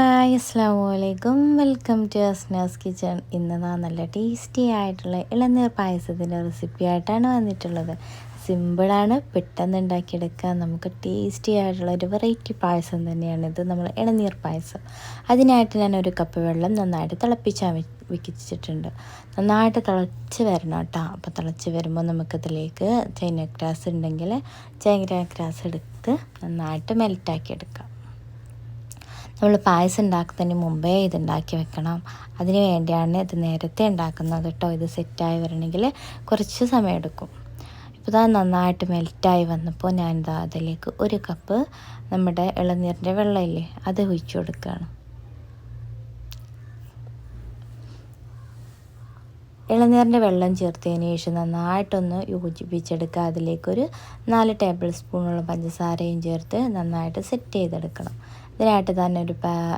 Hi അസ്സലാമലൈക്കും, welcome to Asnas kitchen. ഇന്ന് നല്ല ടേസ്റ്റി ആയിട്ടുള്ള ഇളനീർ പായസത്തിൻ്റെ റെസിപ്പി ആയിട്ടാണ് വന്നിട്ടുള്ളത്. സിമ്പിളാണ്, പെട്ടെന്ന് ഉണ്ടാക്കിയെടുക്കാൻ. നമുക്ക് ടേസ്റ്റി ആയിട്ടുള്ള ഒരു വെറൈറ്റി പായസം തന്നെയാണിത്, നമ്മൾ ഇളനീർ പായസം. അതിനായിട്ട് ഞാൻ 1 കപ്പ് വെള്ളം നന്നായിട്ട് തിളപ്പിച്ചാൽ വെച്ചിട്ടുണ്ട്. നന്നായിട്ട് തിളച്ച് വരണം കേട്ടോ. അപ്പോൾ തിളച്ച് വരുമ്പോൾ നമുക്കതിലേക്ക് ചൈന ഗ്രാസ് ഉണ്ടെങ്കിൽ ചൈന ഗ്രാസ് എടുത്ത് നന്നായിട്ട് മെൽറ്റാക്കി എടുക്കാം. നമ്മൾ പായസം ഉണ്ടാക്കുന്നതിന് മുമ്പേ ഇത് ഉണ്ടാക്കി വെക്കണം. അതിന് വേണ്ടിയാണ് ഇത് നേരത്തെ ഉണ്ടാക്കുന്നത് കേട്ടോ. ഇത് സെറ്റായി വരണമെങ്കിൽ കുറച്ച് സമയം എടുക്കും. ഇപ്പോൾ ഇതാ നന്നായിട്ട് മെൽറ്റായി വന്നപ്പോൾ ഞാൻ അതിലേക്ക് 1 കപ്പ് നമ്മുടെ ഇളനീരിൻ്റെ വെള്ളമില്ലേ, അത് ഒഴിച്ചു കൊടുക്കുകയാണ്. ഇളനീരിൻ്റെ വെള്ളം ചേർത്തതിന് ശേഷം നന്നായിട്ടൊന്ന് യോജിപ്പിച്ചെടുക്കുക. അതിലേക്കൊരു 4 ടേബിൾ സ്പൂണോളം പഞ്ചസാരയും ചേർത്ത് നന്നായിട്ട് സെറ്റ് ചെയ്തെടുക്കണം. ഇതിനായിട്ട് തന്നെ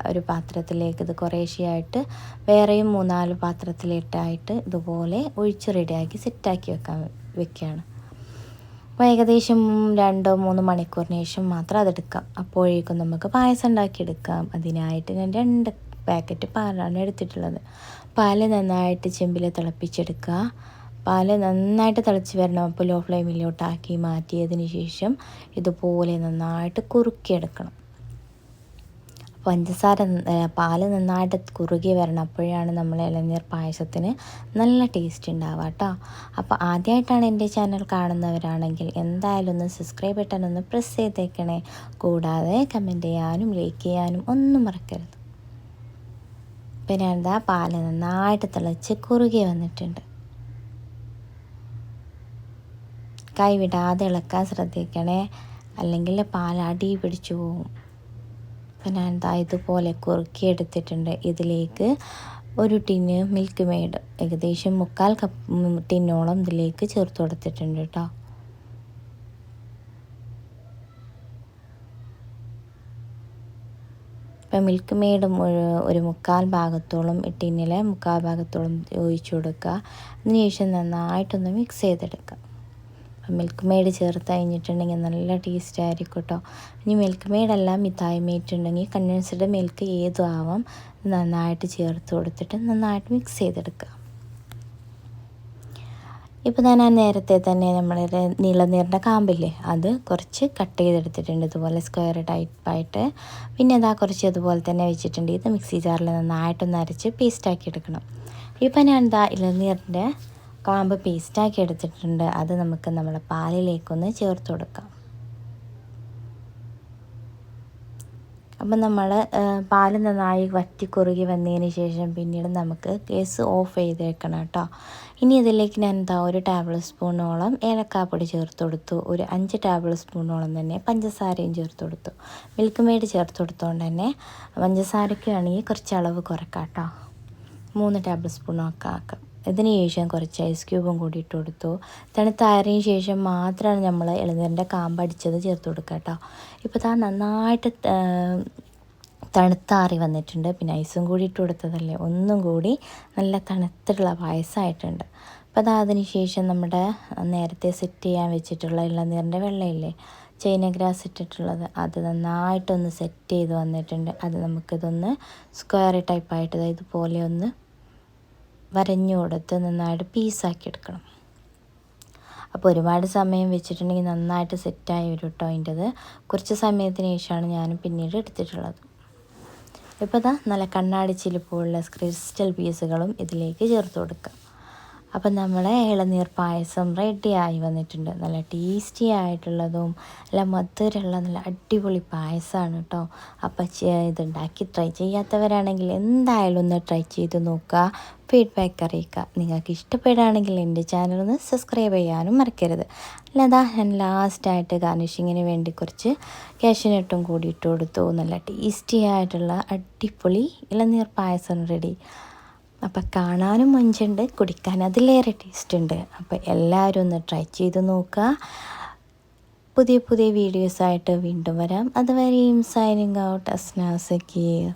ഒരു പാത്രത്തിലേക്ക് ഇത് കുറേശ്ശെയായിട്ട് വേറെയും 3-4 പാത്രത്തിലിട്ടായിട്ട് ഇതുപോലെ ഒഴിച്ച് റെഡിയാക്കി സെറ്റാക്കി വെക്കുകയാണ്. അപ്പോൾ ഏകദേശം 2-3 മണിക്കൂറിന് ശേഷം മാത്രം അതെടുക്കാം. അപ്പോഴേക്കും നമുക്ക് പായസം ഉണ്ടാക്കിയെടുക്കാം. അതിനായിട്ട് ഞാൻ 2 പാക്കറ്റ് പാലാണ് എടുത്തിട്ടുള്ളത്. പാല് നന്നായിട്ട് ചെമ്പിൽ തിളപ്പിച്ചെടുക്കുക. പാല് നന്നായിട്ട് തിളച്ച് വരണം. അപ്പോൾ ലോ ഫ്ലെയിമിലോട്ടാക്കി മാറ്റിയതിന് ശേഷം ഇതുപോലെ നന്നായിട്ട് കുറുക്കിയെടുക്കണം. പാല് നന്നായിട്ട് കുറുകി വരണം. അപ്പോഴാണ് നമ്മൾ ഇളനീർ പായസത്തിന് നല്ല ടേസ്റ്റ് ഉണ്ടാവുക കേട്ടോ. അപ്പോൾ ആദ്യമായിട്ടാണ് എൻ്റെ ചാനൽ കാണുന്നവരാണെങ്കിൽ എന്തായാലും ഒന്ന് സബ്സ്ക്രൈബ് ബട്ടൺ ഒന്ന് പ്രസ് ചെയ്തേക്കണേ. കൂടാതെ കമൻറ്റ് ചെയ്യാനും ലൈക്ക് ചെയ്യാനും ഒന്നും മറക്കരുത്. പിന്നെ പാല് നന്നായിട്ട് തിളച്ച് കുറുകി വന്നിട്ടുണ്ട്. കൈ വിടാതെ ഇളക്കാൻ ശ്രദ്ധിക്കണേ, അല്ലെങ്കിൽ പാൽ അടി പിടിച്ചു പോകും. അപ്പം ഞാൻ ഇതുപോലെ കുറുക്കിയെടുത്തിട്ടുണ്ട്. ഇതിലേക്ക് 1 ടിന്ന് മിൽക്ക് മെയ്ഡ്, ഏകദേശം 3/4 കപ്പ് ടിന്നോളം ഇതിലേക്ക് ചേർത്ത് കൊടുത്തിട്ടുണ്ട് കേട്ടോ. ഇപ്പം മിൽക്ക് മെയ്ഡും ഒരു 3/4 ഭാഗത്തോളം ടിന്നിലെ 3/4 ഭാഗത്തോളം ഒഴിച്ചു കൊടുക്കുക. അതിനുശേഷം നന്നായിട്ടൊന്ന് മിക്സ് ചെയ്തെടുക്കുക. മിൽക്ക് മെയ്ഡ് ചേർത്ത് കഴിഞ്ഞിട്ടുണ്ടെങ്കിൽ നല്ല ടേസ്റ്റ് ആയിരിക്കും കേട്ടോ. ഇനി മിൽക്ക് മെയ്ഡല്ല, മിഠായി മെയ്ഡ് ഉണ്ടെങ്കിൽ കണ്ടൻസ്ഡ് മിൽക്ക് ഏതും ആവാം. നന്നായിട്ട് ചേർത്ത് കൊടുത്തിട്ട് നന്നായിട്ട് മിക്സ് ചെയ്തെടുക്കുക. ഇപ്പോൾ ഞാൻ നേരത്തെ തന്നെ നമ്മളുടെ ഇളനീരിൻ്റെ കാമ്പില്ലേ, അത് കുറച്ച് കട്ട് ചെയ്തെടുത്തിട്ടുണ്ട് ഇതുപോലെ സ്ക്വയർ ടൈപ്പായിട്ട്. പിന്നെ കുറച്ച് അതുപോലെ തന്നെ വെച്ചിട്ടുണ്ട്. ഇത് മിക്സി ജാറിൽ നന്നായിട്ടൊന്ന് അരച്ച് പേസ്റ്റാക്കി എടുക്കണം. ഇപ്പോൾ ഞാൻ ഇളനീരിൻ്റെ കാമ്പ് പേസ്റ്റാക്കി എടുത്തിട്ടുണ്ട്. അത് നമുക്ക് നമ്മുടെ പാലിലേക്കൊന്ന് ചേർത്ത് കൊടുക്കാം. അപ്പം നമ്മൾ പാല് നന്നായി വറ്റി കുറുകി വന്നതിന് ശേഷം പിന്നീട് നമുക്ക് ഗ്യാസ് ഓഫ് ചെയ്തേക്കണം കേട്ടോ. ഇനി ഇതിലേക്ക് ഞാൻ 1 ടേബിൾ സ്പൂണോളം ഏലക്കാപ്പൊടി ചേർത്ത് കൊടുത്തു. ഒരു 5 ടേബിൾ സ്പൂണോളം തന്നെ പഞ്ചസാരയും ചേർത്ത് കൊടുത്തു. മിൽക്ക് മെയ്ഡ് ചേർത്ത് കൊടുത്തുകൊണ്ട് തന്നെ പഞ്ചസാരയ്ക്ക് ആണെങ്കിൽ കുറച്ച് അളവ് കുറക്കാം കേട്ടോ. 3 ടേബിൾ സ്പൂണൊക്കെ ആക്കാം. ഇതിന് ശേഷം കുറച്ച് ഐസ് ക്യൂബും കൂടി ഇട്ട് കൊടുത്തു. തണുത്തായതിന് ശേഷം മാത്രമാണ് നമ്മൾ ഇളനീരിൻ്റെ കാമ്പ് അടിച്ചത് ചേർത്ത് കൊടുക്കുക കേട്ടോ. ഇപ്പോൾ നന്നായിട്ട് തണുത്താറി വന്നിട്ടുണ്ട്. പിന്നെ ഐസും കൂടി ഇട്ട് കൊടുത്തതല്ലേ, ഒന്നും കൂടി നല്ല തണുത്തുള്ള പായസമായിട്ടുണ്ട്. അപ്പോൾ അതിന് ശേഷം നമ്മുടെ നേരത്തെ സെറ്റ് ചെയ്യാൻ വെച്ചിട്ടുള്ള ഇളനീരിൻ്റെ വെള്ളമില്ലേ, ചൈന ഗ്രാസ് ഇട്ടിട്ടുള്ളത്, അത് നന്നായിട്ടൊന്ന് സെറ്റ് ചെയ്ത് വന്നിട്ടുണ്ട്. അത് നമുക്കിതൊന്ന് സ്ക്വയർ ടൈപ്പായിട്ട് ഇതുപോലെ ഒന്ന് വരഞ്ഞു കൊടുത്ത് നന്നായിട്ട് പീസാക്കി എടുക്കണം. അപ്പോൾ ഒരുപാട് സമയം വെച്ചിട്ടുണ്ടെങ്കിൽ നന്നായിട്ട് സെറ്റായി വരും കേട്ടോ. അതിൻ്റെത് കുറച്ച് സമയത്തിന് ശേഷമാണ് ഞാൻ പിന്നീട് എടുത്തിട്ടുള്ളത്. ഇപ്പോൾ നല്ല കണ്ണാടി ചിലിപ്പുള്ള ക്രിസ്റ്റൽ പീസുകളും ഇതിലേക്ക് ചേർത്ത് കൊടുക്കുക. അപ്പം നമ്മളെ ഇളനീർ പായസം റെഡിയായി വന്നിട്ടുണ്ട്. നല്ല ടേസ്റ്റി ആയിട്ടുള്ളതും നല്ല മധുരമുള്ള നല്ല അടിപൊളി പായസമാണ് കേട്ടോ. അപ്പം ഇതുണ്ടാക്കി ട്രൈ ചെയ്യാത്തവരാണെങ്കിൽ എന്തായാലും ഒന്ന് ട്രൈ ചെയ്ത് നോക്കുക, ഫീഡ്ബാക്ക് അറിയിക്കുക. നിങ്ങൾക്ക് ഇഷ്ടപ്പെടുകയാണെങ്കിൽ എൻ്റെ ചാനലൊന്ന് സബ്സ്ക്രൈബ് ചെയ്യാനും മറക്കരുത്. അല്ലാതെ ഞാൻ ലാസ്റ്റായിട്ട് ഗാർണിഷിങ്ങിന് വേണ്ടി കുറച്ച് കാഷ്യൂനട്ടും കൂടി ഇട്ട് കൊടുത്തു. നല്ല ടേസ്റ്റി ആയിട്ടുള്ള അടിപൊളി ഇളനീർ പായസം റെഡി. അപ്പം കാണാനും മൊഞ്ചുണ്ട്, കുടിക്കാൻ അതിലേറെ ടേസ്റ്റ് ഉണ്ട്. അപ്പോൾ എല്ലാവരും ഒന്ന് ട്രൈ ചെയ്ത് നോക്കുക. പുതിയ വീഡിയോസായിട്ട് വീണ്ടും വരാം. അതുവരെയും സൈനിങ് ഔട്ട്, അസ്നാ സക്കീർ.